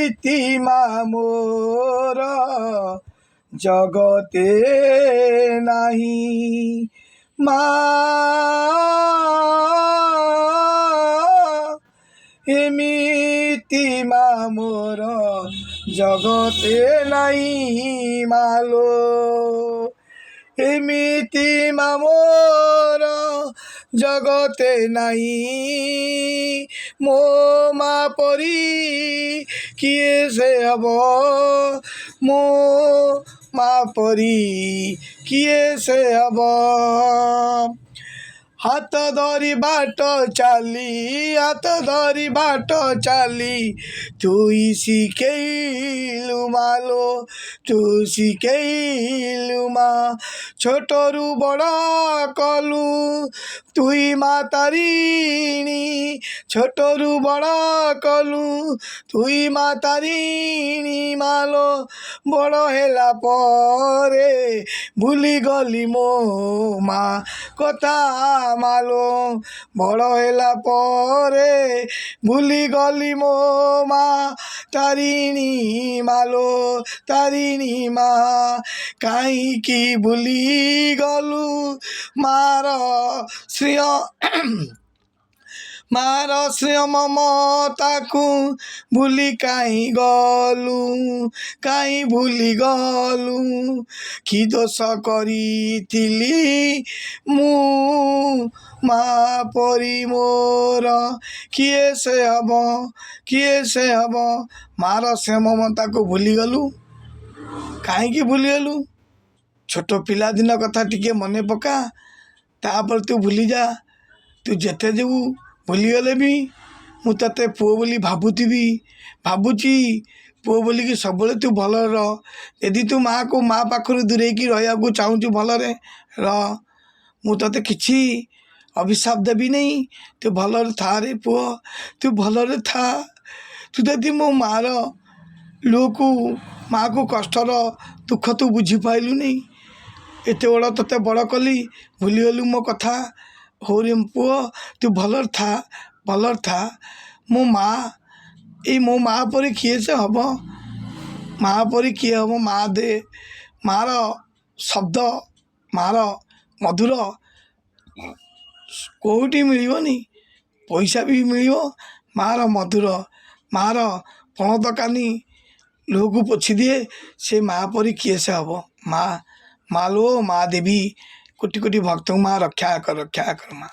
ଏମିତି ମା ମୋର ଜଗତେ ନାହିଁ ମା ଏମିତି ମା ମୋର ଜଗତେ ନାହିଁ ମାଲୋ ଏମିତି ମା ମୋର ଜଗତେ ନାହିଁ ମୋ ମା ପରି କିଏ ସେ ହବ ମୋ ମା ପରି କିଏ ସେ ହବ ହାତ ଧରି ବାଟ ଚାଲି ହାତ ଧରି ବାଟ ଚାଲି ତୁଇ ଶିଖେଇଲୁ ମାଲୋ ତୁ ଶିଖେଇଲୁ ମା ଛୋଟରୁ ବଡ଼ କଲୁ ତୁଇ ମା ତାରିଣୀ ଛୋଟରୁ ବଡ଼ କଲୁ ତୁଇ ମା ତାରିଣୀ ମାଲୋ ବଡ଼ ହେଲା ପରେ ଭୁଲିଗଲି ମୋ ମା କଥା ମାଲୋ ବଡ଼ ହେଲା ପରେ ଭୁଲିଗଲି ମୋ ମା ତାରିଣୀ ମାଲୋ ତାରିଣୀ ମା କାହିଁକି ଭୁଲିଗଲୁ ମାର ସ୍ନେହ ମମତାକୁ ଭୁଲି କାହିଁ ଗଲୁ କାହିଁ ଭୁଲିଗଲୁ କି ଦୋଷ କରିଥିଲି ମୁଁ ମା ପରି ମୋର କିଏ ସେ ହବ ମାର ସ୍ନେହ ମମତାକୁ ଭୁଲିଗଲୁ କାହିଁକି ଭୁଲିଗଲୁ ଛୋଟ ପିଲାଦିନ କଥା ଟିକେ ମନେ ପକା ତାପରେ ତୁ ଭୁଲିଯା ତୁ ଯେତେ ଯିବୁ ଭୁଲିଗଲେ ବି ମୁଁ ତତେ ପୁଅ ବୋଲି ଭାବୁଛି ପୁଅ ବୋଲିକି ସବୁବେଳେ ତୁ ଭଲରେ ରହ ଯଦି ତୁ ମାଆକୁ ମା ପାଖରୁ ଦୂରେଇକି ରହିବାକୁ ଚାହୁଁଛୁ ଭଲରେ ରହ ମୁଁ ତତେ କିଛି ଅଭିଶାପ ଦେବି ନାହିଁ ତୁ ଭଲରେ ଥାରେ ପୁଅ ତୁ ଭଲରେ ଥା ତୁ ଯଦି ମୋ ମାଆର ଲୁହକୁ ମାଆକୁ କଷ୍ଟର ଦୁଃଖ ତୁ ବୁଝିପାରିଲୁନି ଏତେ ବଡ଼ ତତେ ବଡ଼ କଲି ଭୁଲିଗଲୁ ମୋ କଥା ହଉରେ ପୁଅ ତୁ ଭଲରେ ଥା ମୋ ମା ଏଇ ମୋ ମା ପରି କିଏ ସେ ହବ ମା ପରି କିଏ ହବ ମା ଦେ ମାର ଶବ୍ଦ ମାର ମଧୁର କେଉଁଠି ମିଳିବନି ପଇସା ବି ମିଳିବ ମାର ମଧୁର ମାର ପଣତ କାନି ଲୁହକୁ ପୋଛିଦିଏ ସେ ମା ପରି କିଏ ସେ ହବ ମା ଲୋ ମା ଦେବୀ କୋଟି କୋଟି ଭକ୍ତଙ୍କୁ ମା ରକ୍ଷା କର ମା